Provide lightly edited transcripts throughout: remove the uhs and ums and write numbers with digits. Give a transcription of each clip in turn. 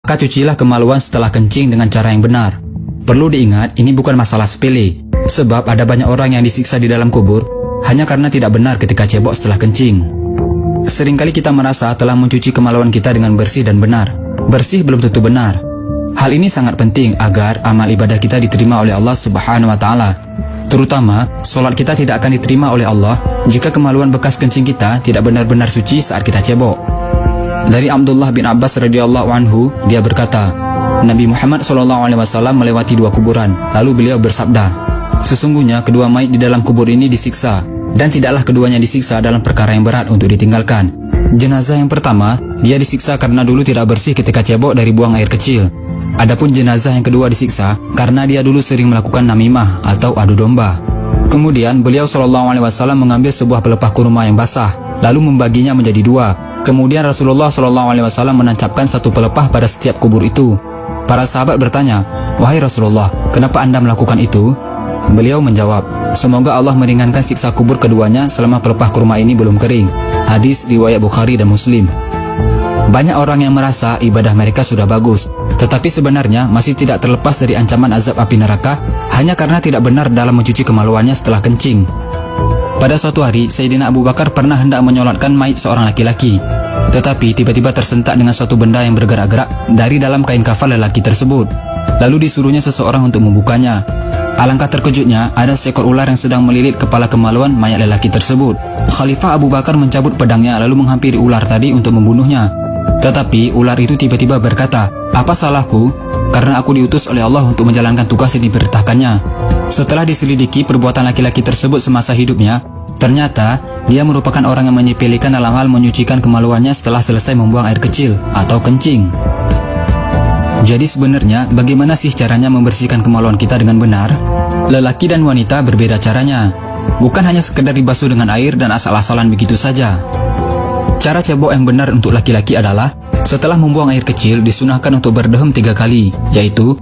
maka cucilah kemaluan setelah kencing dengan cara yang benar. Perlu diingat, ini bukan masalah sepele, sebab ada banyak orang yang disiksa di dalam kubur hanya karena tidak benar ketika cebok setelah kencing. Seringkali kita merasa telah mencuci kemaluan kita dengan bersih dan benar. Bersih belum tentu benar. Hal ini sangat penting agar amal ibadah kita diterima oleh Allah Subhanahu wa Ta'ala. Terutama, solat kita tidak akan diterima oleh Allah jika kemaluan bekas kencing kita tidak benar-benar suci saat kita cebok. Dari Abdullah bin Abbas radhiyallahu anhu, dia berkata, Nabi Muhammad SAW melewati dua kuburan, lalu beliau bersabda, sesungguhnya kedua mayit di dalam kubur ini disiksa, dan tidaklah keduanya disiksa dalam perkara yang berat untuk ditinggalkan. Jenazah yang pertama, dia disiksa karena dulu tidak bersih ketika cebok dari buang air kecil. Adapun jenazah yang kedua disiksa karena dia dulu sering melakukan namimah atau adu domba. Kemudian beliau SAW mengambil sebuah pelepah kurma yang basah, lalu membaginya menjadi dua. Kemudian Rasulullah SAW menancapkan satu pelepah pada setiap kubur itu. Para sahabat bertanya, wahai Rasulullah, kenapa Anda melakukan itu? Beliau menjawab, semoga Allah meringankan siksa kubur keduanya selama pelepah kurma ini belum kering. Hadis riwayat Bukhari dan Muslim. Banyak orang yang merasa ibadah mereka sudah bagus, tetapi sebenarnya masih tidak terlepas dari ancaman azab api neraka hanya karena tidak benar dalam mencuci kemaluannya setelah kencing. Pada suatu hari, Sayyidina Abu Bakar pernah hendak menyolatkan mayit seorang laki-laki, tetapi tiba-tiba tersentak dengan suatu benda yang bergerak-gerak dari dalam kain kafan lelaki tersebut. Lalu disuruhnya seseorang untuk membukanya. Alangkah terkejutnya, ada seekor ular yang sedang melilit kepala kemaluan mayat lelaki tersebut. Khalifah Abu Bakar mencabut pedangnya lalu menghampiri ular tadi untuk membunuhnya. Tetapi ular itu tiba-tiba berkata, apa salahku? Karena aku diutus oleh Allah untuk menjalankan tugas yang diperintahkannya. Setelah diselidiki perbuatan laki-laki tersebut semasa hidupnya, ternyata dia merupakan orang yang menyepelekan dalam hal menyucikan kemaluannya setelah selesai membuang air kecil atau kencing. Jadi sebenarnya bagaimana sih caranya membersihkan kemaluan kita dengan benar? Lelaki dan wanita berbeda caranya. Bukan hanya sekedar dibasuh dengan air dan asal-asalan begitu saja. Cara cebok yang benar untuk laki-laki adalah setelah membuang air kecil disunahkan untuk berdehem 3 kali, yaitu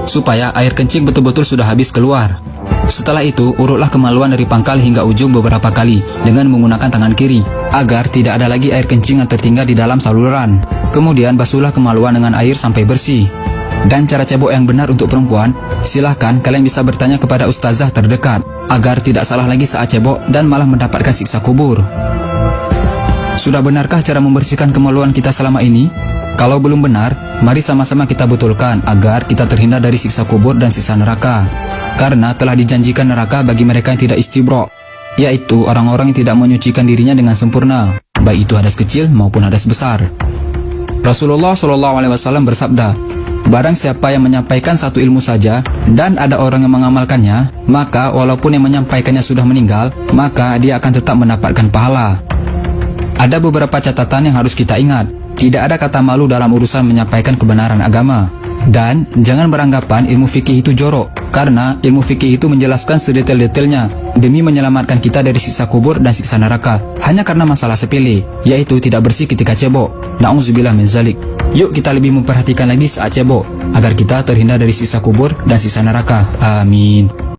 supaya air kencing betul-betul sudah habis keluar. Setelah itu, urutlah kemaluan dari pangkal hingga ujung beberapa kali dengan menggunakan tangan kiri, agar tidak ada lagi air kencing yang tertinggal di dalam saluran. Kemudian basuhlah kemaluan dengan air sampai bersih. Dan cara cebok yang benar untuk perempuan, silahkan kalian bisa bertanya kepada ustazah terdekat, agar tidak salah lagi saat cebok dan malah mendapatkan siksa kubur. Sudah benarkah cara membersihkan kemaluan kita selama ini? Kalau belum benar, mari sama-sama kita betulkan agar kita terhindar dari siksa kubur dan siksa neraka. Karena telah dijanjikan neraka bagi mereka yang tidak istibro, yaitu orang-orang yang tidak menyucikan dirinya dengan sempurna, baik itu hadas kecil maupun hadas besar. Rasulullah SAW bersabda, barang siapa yang menyampaikan satu ilmu saja dan ada orang yang mengamalkannya, maka walaupun yang menyampaikannya sudah meninggal, maka dia akan tetap mendapatkan pahala. Ada beberapa catatan yang harus kita ingat. Tidak ada kata malu dalam urusan menyampaikan kebenaran agama. Dan jangan beranggapan ilmu fikih itu jorok, karena ilmu fikih itu menjelaskan sedetail-detailnya demi menyelamatkan kita dari siksa kubur dan siksa neraka, hanya karena masalah sepele, yaitu tidak bersih ketika cebok. Na'udzubillah min zalik. Yuk kita lebih memperhatikan lagi saat cebok, agar kita terhindar dari siksa kubur dan siksa neraka. Amin.